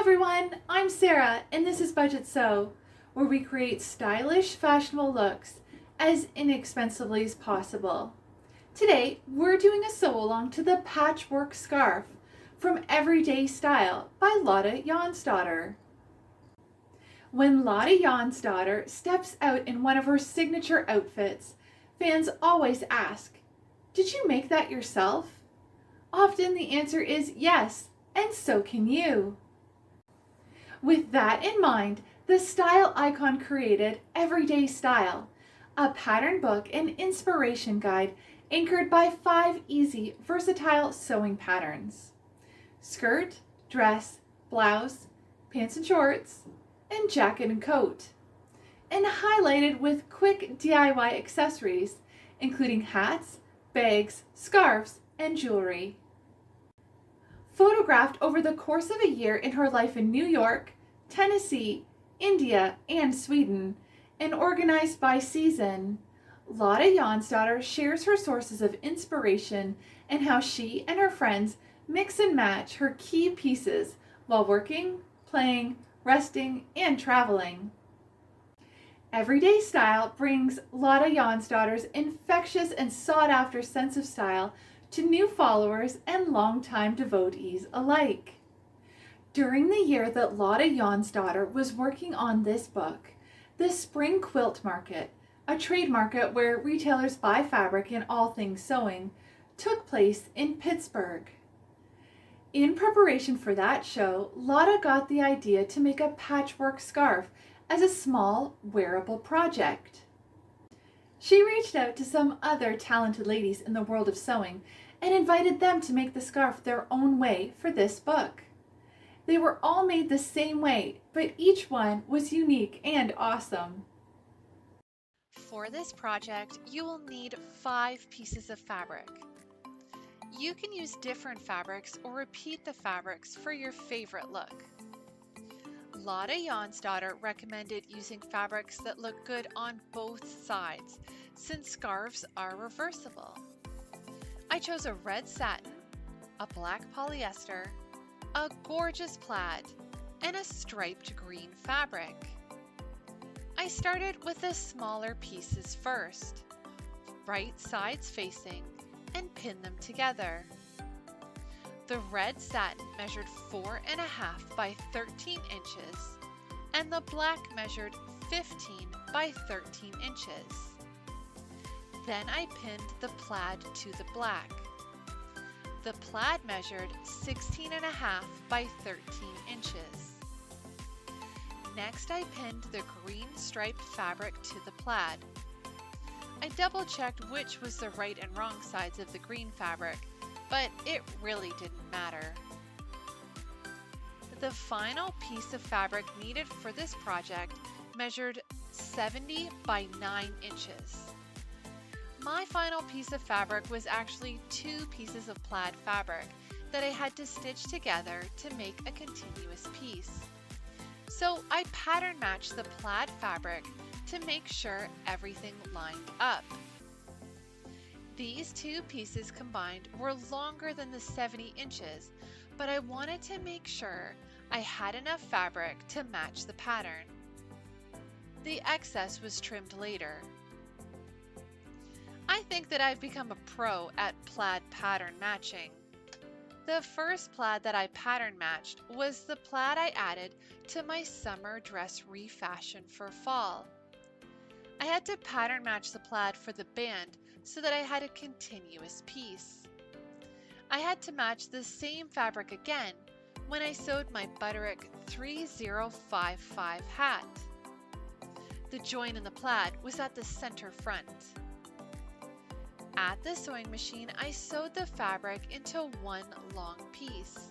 everyone, I'm Sarah and this is Budgetsew, where we create stylish, fashionable looks as inexpensively as possible. Today, we're doing a sew-along to the Patchwork Scarf from Everyday Style by Lotta Jansdotter. When Lotta Jansdotter steps out in one of her signature outfits, fans always ask, "Did you make that yourself?" Often the answer is yes, and so can you. With that in mind, the style icon created Everyday Style, a pattern book and inspiration guide anchored by 5 easy, versatile sewing patterns: skirt, dress, blouse, pants and shorts, and jacket and coat, and highlighted with quick DIY accessories, including hats, bags, scarves, and jewelry. Photographed over the course of a year in her life in New York, Tennessee, India, and Sweden, and organized by season, Lotta Jansdotter shares her sources of inspiration and how she and her friends mix and match her key pieces while working, playing, resting, and traveling. Everyday Style brings Lotta Jansdotter's infectious and sought-after sense of style to new followers and longtime devotees alike. During the year that Lotta Jansdotter was working on this book, the Spring Quilt Market, a trade market where retailers buy fabric and all things sewing, took place in Pittsburgh. In preparation for that show, Lotta got the idea to make a patchwork scarf as a small, wearable project. She reached out to some other talented ladies in the world of sewing and invited them to make the scarf their own way for this book. They were all made the same way, but each one was unique and awesome. For this project, you will need 5 pieces of fabric. You can use different fabrics or repeat the fabrics for your favorite look. Lotta Jansdotter recommended using fabrics that look good on both sides, since scarves are reversible. I chose a red satin, a black polyester, a gorgeous plaid, and a striped green fabric. I started with the smaller pieces first, right sides facing, and pinned them together. The red satin measured 4.5 by 13 inches, and the black measured 15 by 13 inches. Then I pinned the plaid to the black. The plaid measured 16.5 by 13 inches. Next, I pinned the green striped fabric to the plaid. I double-checked which was the right and wrong sides of the green fabric, but it really didn't matter. The final piece of fabric needed for this project measured 70 by 9 inches. My final piece of fabric was actually 2 pieces of plaid fabric that I had to stitch together to make a continuous piece. So I pattern matched the plaid fabric to make sure everything lined up. These 2 pieces combined were longer than the 70 inches, but I wanted to make sure I had enough fabric to match the pattern. The excess was trimmed later. I think that I've become a pro at plaid pattern matching. The first plaid that I pattern matched was the plaid I added to my summer dress refashion for fall. I had to pattern match the plaid for the band so that I had a continuous piece. I had to match the same fabric again when I sewed my Butterick 3055 hat. The join in the plaid was at the center front. At the sewing machine, I sewed the fabric into one long piece.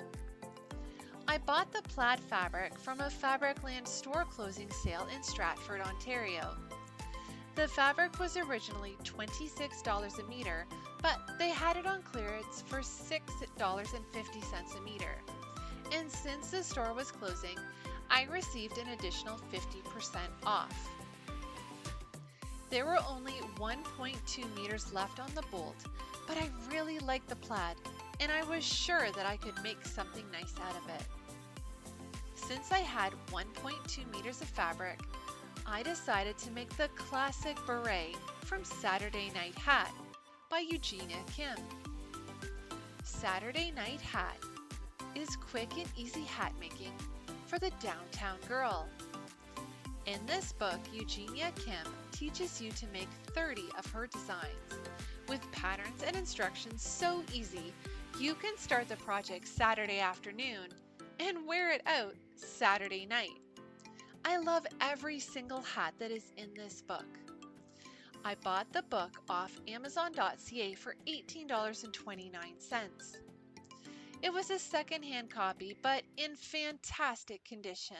I bought the plaid fabric from a Fabricland store closing sale in Stratford, Ontario. The fabric was originally $26 a meter, but they had it on clearance for $6.50 a meter. And since the store was closing, I received an additional 50% off. There were only 1.2 meters left on the bolt, but I really liked the plaid, and I was sure that I could make something nice out of it. Since I had 1.2 meters of fabric, I decided to make the classic beret from Saturday Night Hat by Eugenia Kim. Saturday Night Hat is quick and easy hat making for the downtown girl. In this book, Eugenia Kim teaches you to make 30 of her designs with patterns and instructions so easy you can start the project Saturday afternoon and wear it out Saturday night. I love every single hat that is in this book. I bought the book off Amazon.ca for $18.29. It was a secondhand copy, but in fantastic condition.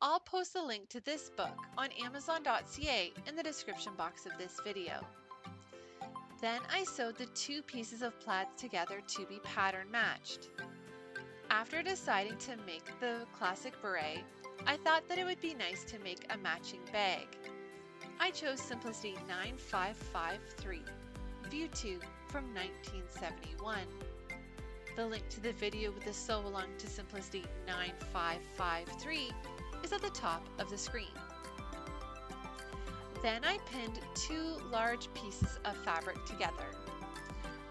I'll post a link to this book on Amazon.ca in the description box of this video. Then I sewed the two pieces of plaid together to be pattern matched. After deciding to make the classic beret, I thought that it would be nice to make a matching bag. I chose Simplicity 9553, View 2 from 1971. The link to the video with the sew along to Simplicity 9553 is at the top of the screen. Then I pinned two large pieces of fabric together.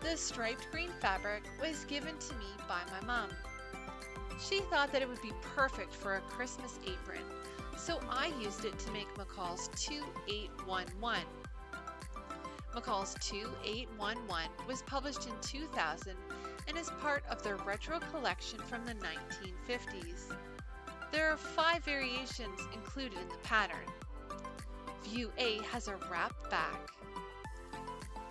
The striped green fabric was given to me by my mom. She thought that it would be perfect for a Christmas apron, so I used it to make McCall's 2811. McCall's 2811 was published in 2000 and is part of the retro collection from the 1950s. There are 5 variations included in the pattern. View A has a wrap back,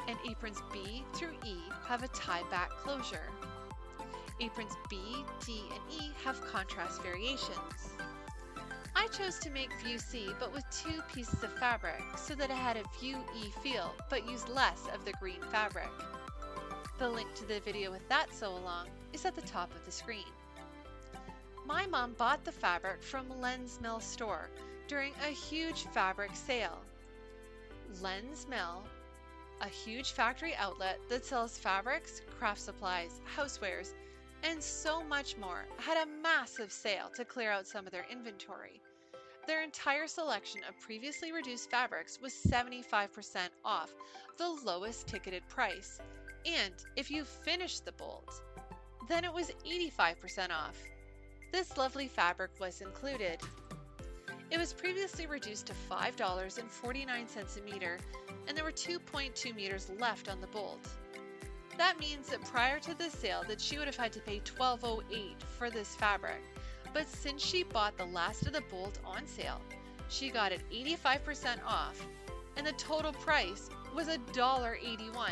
and aprons B through E have a tie back closure. Aprons B, D, and E have contrast variations. I chose to make View C but with 2 pieces of fabric so that it had a View E feel but used less of the green fabric. The link to the video with that sew along is at the top of the screen. My mom bought the fabric from Len's Mill store during a huge fabric sale. Len's Mill, a huge factory outlet that sells fabrics, craft supplies, housewares, and so much more, had a massive sale to clear out some of their inventory. Their entire selection of previously reduced fabrics was 75% off the lowest ticketed price, and if you finished the bolt, then it was 85% off. This lovely fabric was included. It was previously reduced to $5.49 a meter, and there were 2.2 meters left on the bolt. That means that prior to the sale that she would have had to pay $12.08 for this fabric, but since she bought the last of the bolt on sale, she got it 85% off, and the total price was $1.81.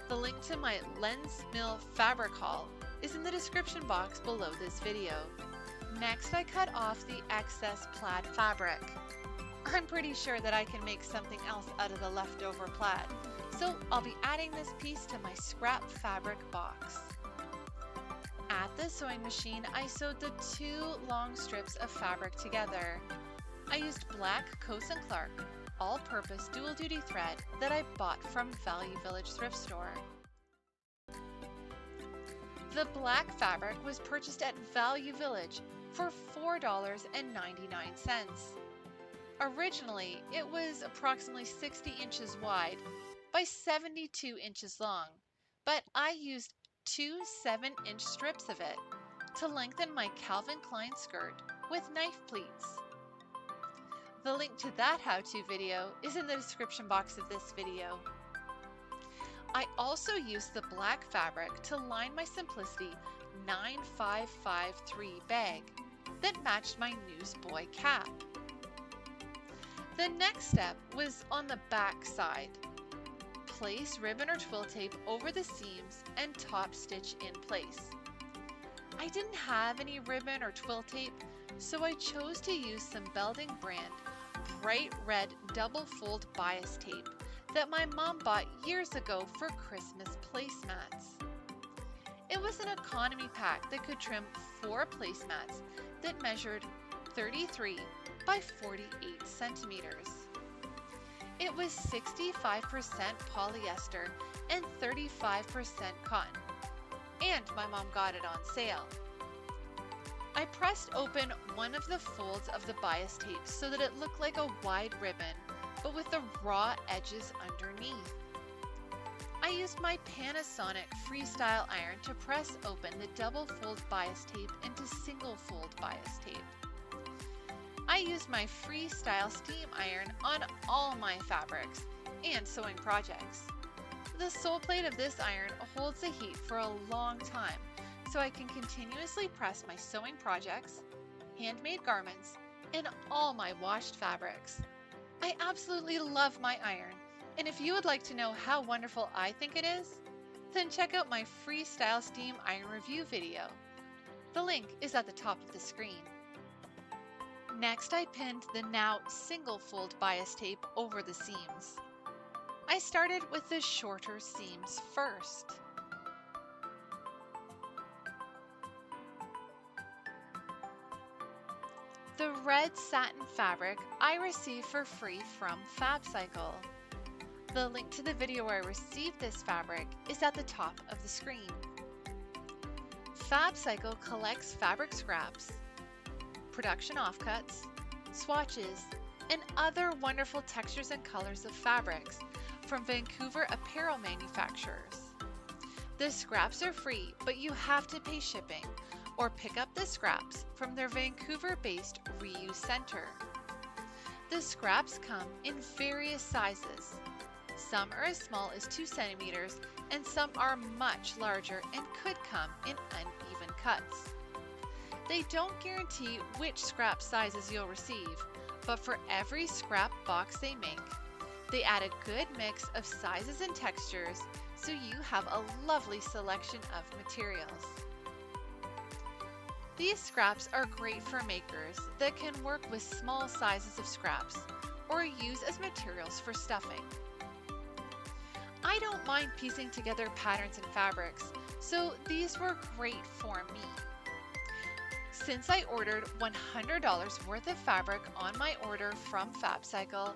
The link to my Len's Mill fabric haul is in the description box below this video. Next, I cut off the excess plaid fabric. I'm pretty sure that I can make something else out of the leftover plaid, so I'll be adding this piece to my scrap fabric box. At the sewing machine, I sewed the 2 long strips of fabric together. I used black Coats & Clark all-purpose dual-duty thread that I bought from Value Village thrift store. The black fabric was purchased at Value Village for $4.99. Originally, it was approximately 60 inches wide by 72 inches long, but I used 2 7-inch strips of it to lengthen my Calvin Klein skirt with knife pleats. The link to that how-to video is in the description box of this video. I also used the black fabric to line my Simplicity 9553 bag that matched my newsboy cap. The next step was on the back side. Place ribbon or twill tape over the seams and top stitch in place. I didn't have any ribbon or twill tape, so I chose to use some Belding brand bright red double fold bias tape that my mom bought years ago for Christmas placemats. It was an economy pack that could trim 4 placemats that measured 33 by 48 centimeters. It was 65% polyester and 35% cotton, and my mom got it on sale. I pressed open one of the folds of the bias tape so that it looked like a wide ribbon, but with the raw edges underneath. I used my Panasonic Freestyle iron to press open the double fold bias tape into single fold bias tape. I used my Freestyle steam iron on all my fabrics and sewing projects. The sole plate of this iron holds the heat for a long time, so I can continuously press my sewing projects, handmade garments, and all my washed fabrics. I absolutely love my iron, and if you would like to know how wonderful I think it is, then check out my Freestyle Steam Iron review video. The link is at the top of the screen. Next, I pinned the now single fold bias tape over the seams. I started with the shorter seams first. The red satin fabric I received for free from FabCycle. The link to the video where I received this fabric is at the top of the screen. FabCycle collects fabric scraps, production offcuts, swatches, and other wonderful textures and colors of fabrics from Vancouver apparel manufacturers. The scraps are free, but you have to pay shipping or pick up the scraps from their Vancouver-based reuse center. The scraps come in various sizes. Some are as small as 2 centimeters and some are much larger and could come in uneven cuts. They don't guarantee which scrap sizes you'll receive, but for every scrap box they make, they add a good mix of sizes and textures so you have a lovely selection of materials. These scraps are great for makers that can work with small sizes of scraps or use as materials for stuffing. I don't mind piecing together patterns and fabrics, so these were great for me. Since I ordered $100 worth of fabric on my order from FabCycle,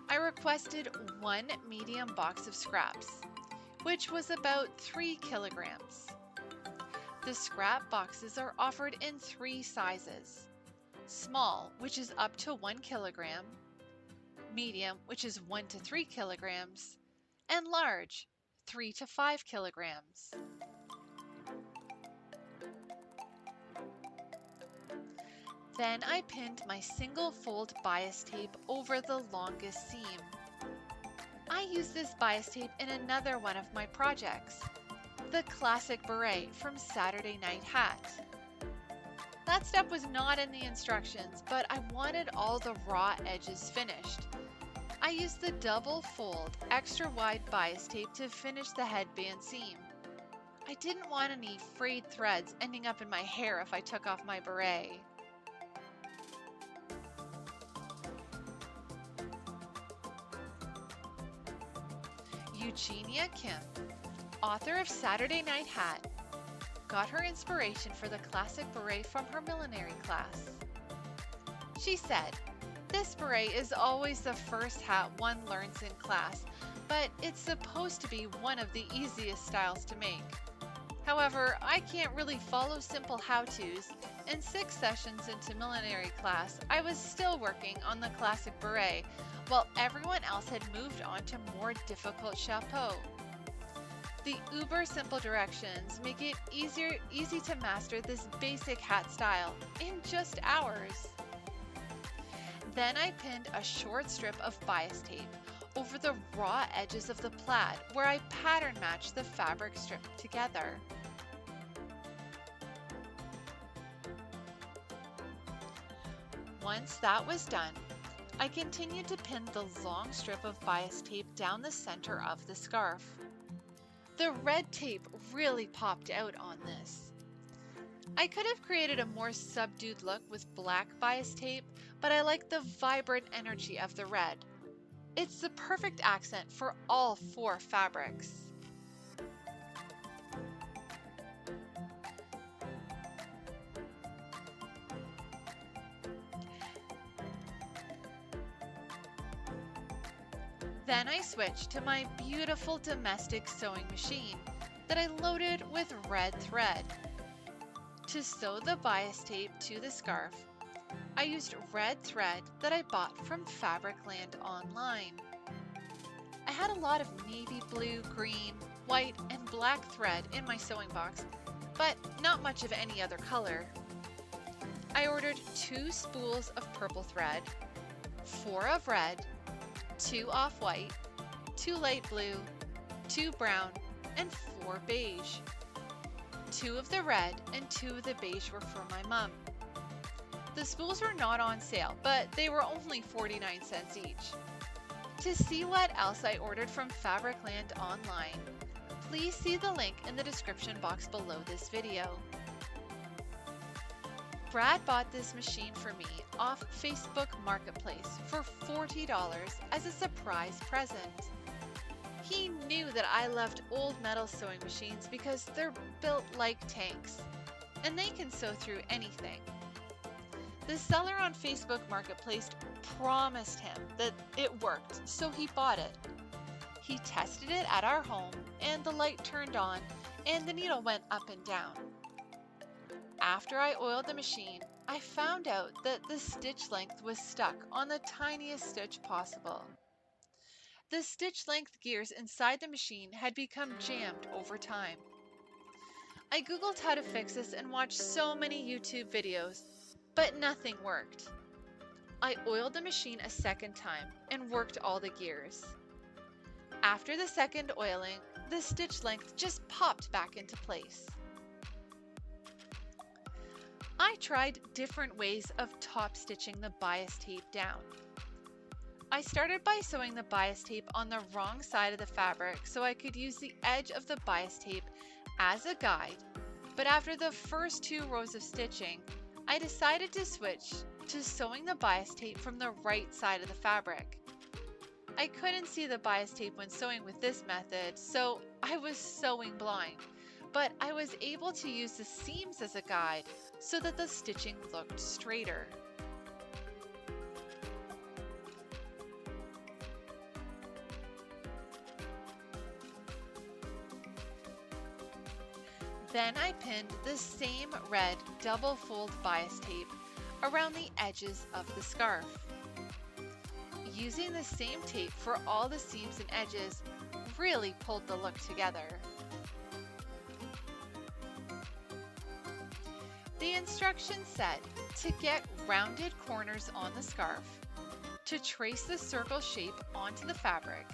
I requested 1 medium box of scraps, which was about 3 kilograms. The scrap boxes are offered in 3 sizes: small, which is up to 1 kilogram, medium, which is 1 to 3 kilograms, and large, 3 to 5 kilograms. Then I pinned my single fold bias tape over the longest seam. I used this bias tape in another one of my projects, the classic beret from Saturday Night Hat. That step was not in the instructions, but I wanted all the raw edges finished. I used the double fold extra wide bias tape to finish the headband seam. I didn't want any frayed threads ending up in my hair if I took off my beret. Eugenia Kim, author of Saturday Night Hat, got her inspiration for the classic beret from her millinery class. She said, "This beret is always the first hat one learns in class, but it's supposed to be one of the easiest styles to make. However, I can't really follow simple how-tos, and 6 sessions into millinery class, I was still working on the classic beret, while everyone else had moved on to more difficult chapeau. The uber simple directions make it easy to master this basic hat style in just hours." Then I pinned a short strip of bias tape over the raw edges of the plaid where I pattern matched the fabric strip together. Once that was done, I continued to pin the long strip of bias tape down the center of the scarf. The red tape really popped out on this. I could have created a more subdued look with black bias tape, but I like the vibrant energy of the red. It's the perfect accent for all 4 fabrics. Then I switched to my beautiful domestic sewing machine that I loaded with red thread. To sew the bias tape to the scarf, I used red thread that I bought from Fabricland online. I had a lot of navy blue, green, white, and black thread in my sewing box, but not much of any other color. I ordered 2 spools of purple thread, 4 of red, 2 off-white, 2 light blue, 2 brown, and 4 beige. 2 of the red and 2 of the beige were for my mom. The spools were not on sale, but they were only 49 cents each. To see what else I ordered from Fabricland online, please see the link in the description box below this video. Brad bought this machine for me off Facebook Marketplace for $40 as a surprise present. He knew that I loved old metal sewing machines because they're built like tanks, and they can sew through anything. The seller on Facebook Marketplace promised him that it worked, so he bought it. He tested it at our home, and the light turned on, and the needle went up and down. After I oiled the machine, I found out that the stitch length was stuck on the tiniest stitch possible. The stitch length gears inside the machine had become jammed over time. I googled how to fix this and watched so many YouTube videos, but nothing worked. I oiled the machine a second time and worked all the gears. After the second oiling, the stitch length just popped back into place. I tried different ways of top stitching the bias tape down. I started by sewing the bias tape on the wrong side of the fabric so I could use the edge of the bias tape as a guide, but after the first 2 rows of stitching, I decided to switch to sewing the bias tape from the right side of the fabric. I couldn't see the bias tape when sewing with this method, so I was sewing blind, but I was able to use the seams as a guide so that the stitching looked straighter. Then I pinned the same red double fold bias tape around the edges of the scarf. Using the same tape for all the seams and edges really pulled the look together. The instructions said to get rounded corners on the scarf, to trace the circle shape onto the fabric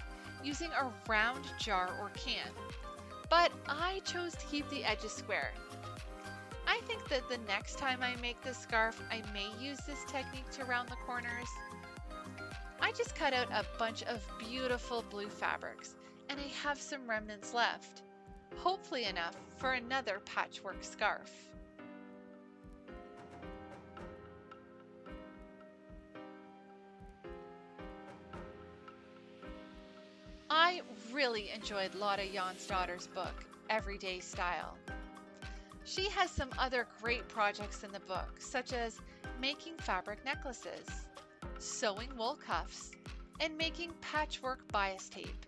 using a round jar or can, but I chose to keep the edges square. I think that the next time I make this scarf, I may use this technique to round the corners. I just cut out a bunch of beautiful blue fabrics, and I have some remnants left, hopefully enough for another patchwork scarf. I really enjoyed Lotta Jansdotter's book, Everyday Style. She has some other great projects in the book, such as making fabric necklaces, sewing wool cuffs, and making patchwork bias tape.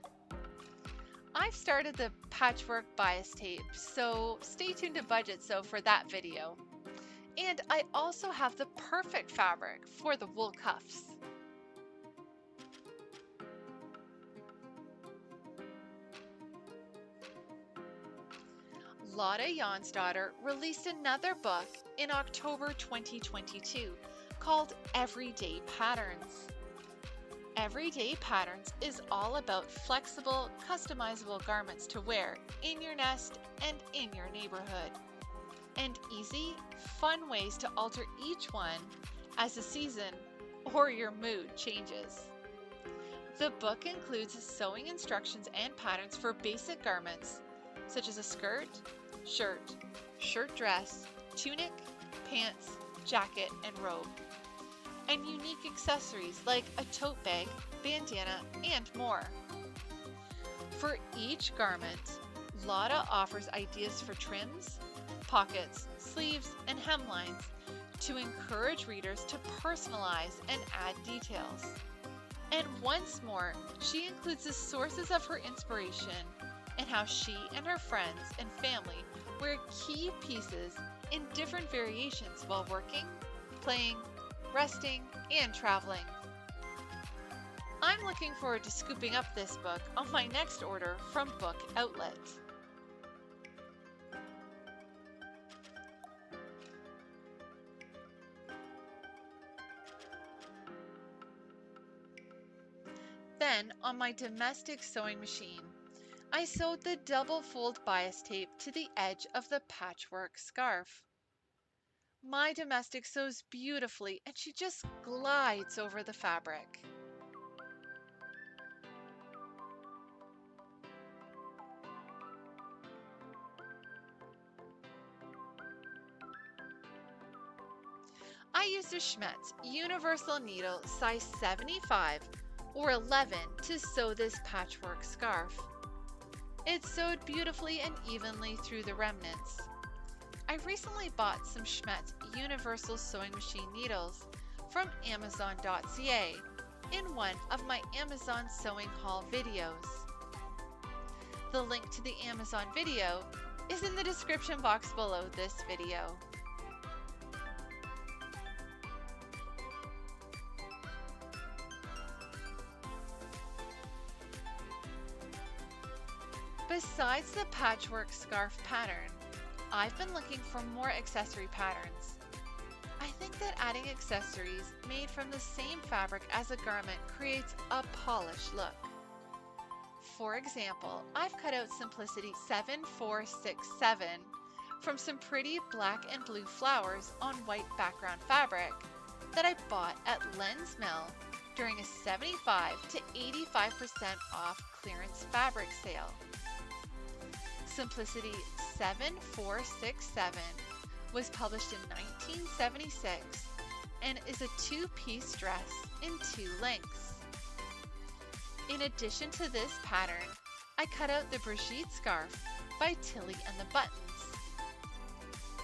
I've started the patchwork bias tape, so stay tuned to Budgetsew for that video. And I also have the perfect fabric for the wool cuffs. Lotta Jansdotter released another book in October 2022 called Everyday Patterns. Everyday Patterns is all about flexible, customizable garments to wear in your nest and in your neighborhood, and easy, fun ways to alter each one as the season or your mood changes. The book includes sewing instructions and patterns for basic garments such as a skirt, shirt, shirt dress, tunic, pants, jacket, and robe, and unique accessories like a tote bag, bandana, and more. For each garment, Lotta offers ideas for trims, pockets, sleeves, and hemlines to encourage readers to personalize and add details. And once more, she includes the sources of her inspiration and how she and her friends and family wear key pieces in different variations while working, playing, resting, and traveling. I'm looking forward to scooping up this book on my next order from Book Outlet. Then, on my domestic sewing machine, I sewed the double fold bias tape to the edge of the patchwork scarf. My domestic sews beautifully and she just glides over the fabric. I used a Schmetz universal needle size 75 or 11 to sew this patchwork scarf. It sewed beautifully and evenly through the remnants. I recently bought some Schmetz universal sewing machine needles from Amazon.ca in one of my Amazon sewing haul videos. The link to the Amazon video is in the description box below this video. Besides the patchwork scarf pattern, I've been looking for more accessory patterns. I think that adding accessories made from the same fabric as a garment creates a polished look. For example, I've cut out Simplicity 7467 from some pretty black and blue flowers on white background fabric that I bought at Len's Mill during a 75 to 85% off clearance fabric sale. Simplicity 7467 was published in 1976 and is a two-piece dress in 2 lengths. In addition to this pattern, I cut out the Budgetsew scarf by Tilly and the Buttons.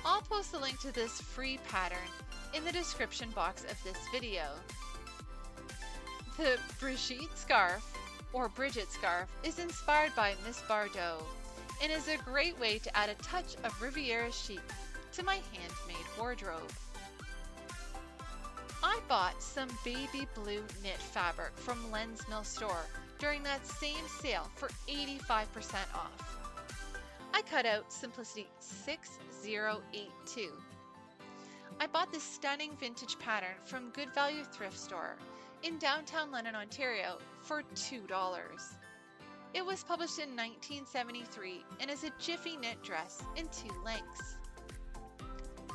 I'll post a link to this free pattern in the description box of this video. The Budgetsew scarf, or Bridget scarf, is inspired by Miss Bardot and is a great way to add a touch of Riviera chic to my handmade wardrobe. I bought some baby blue knit fabric from Len's Mill store during that same sale for 85% off. I cut out Simplicity 6082. I bought this stunning vintage pattern from Good Value thrift store in downtown London, Ontario for $2. It was published in 1973 and is a jiffy knit dress in 2 lengths.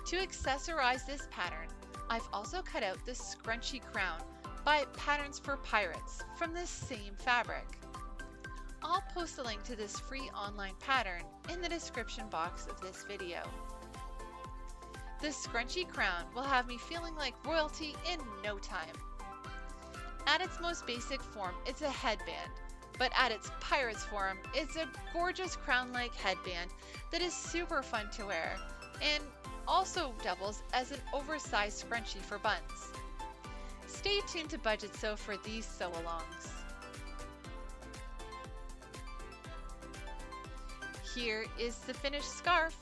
To accessorize this pattern, I've also cut out the scrunchy crown by Patterns for Pirates from this same fabric. I'll post a link to this free online pattern in the description box of this video. The scrunchy crown will have me feeling like royalty in no time. At its most basic form, it's a headband, but at its pirate's form, it's a gorgeous crown-like headband that is super fun to wear and also doubles as an oversized scrunchie for buns. Stay tuned to Budgetsew for these sew-alongs. Here is the finished scarf.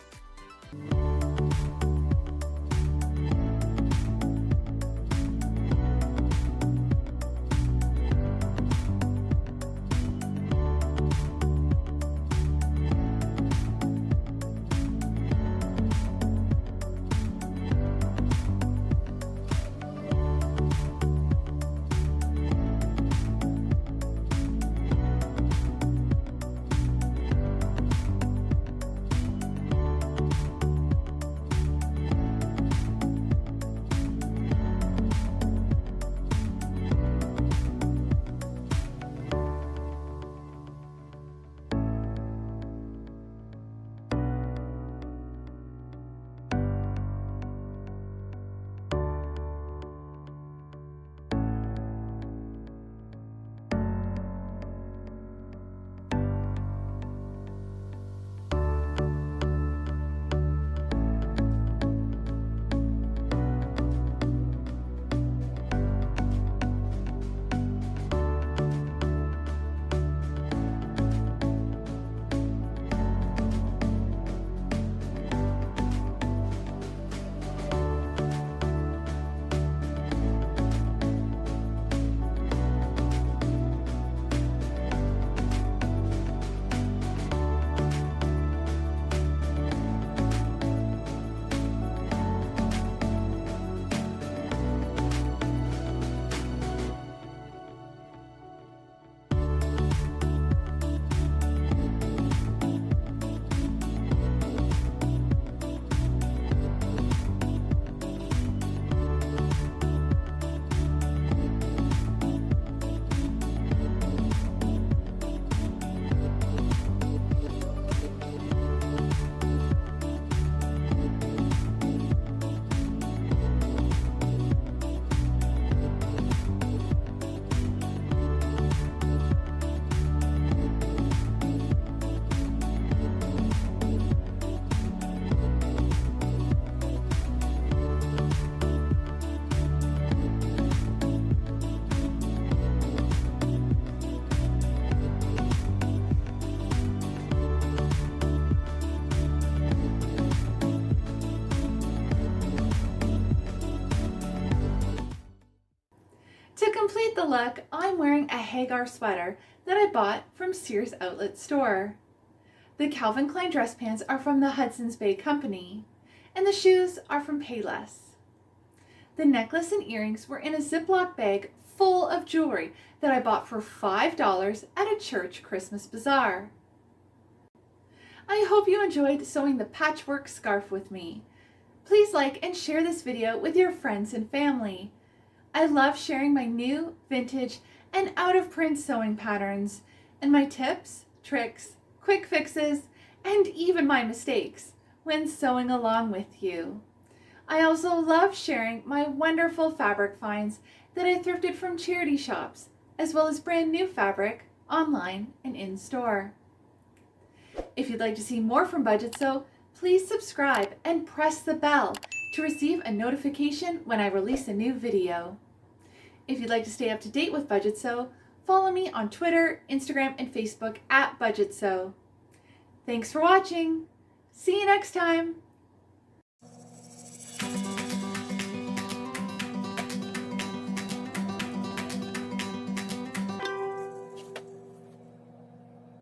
look, I'm wearing a Hagar sweater that I bought from Sears Outlet Store. The Calvin Klein dress pants are from the Hudson's Bay Company, and the shoes are from Payless. The necklace and earrings were in a Ziploc bag full of jewelry that I bought for $5 at a church Christmas bazaar. I hope you enjoyed sewing the patchwork scarf with me. Please like and share this video with your friends and family. I love sharing my new, vintage, and out-of-print sewing patterns, and my tips, tricks, quick fixes, and even my mistakes when sewing along with you. I also love sharing my wonderful fabric finds that I thrifted from charity shops, as well as brand new fabric online and in-store. If you'd like to see more from Budgetsew, please subscribe and press the bell to receive a notification when I release a new video. If you'd like to stay up to date with Budgetsew, follow me on Twitter, Instagram, and Facebook at Budgetsew. Thanks for watching. See you next time.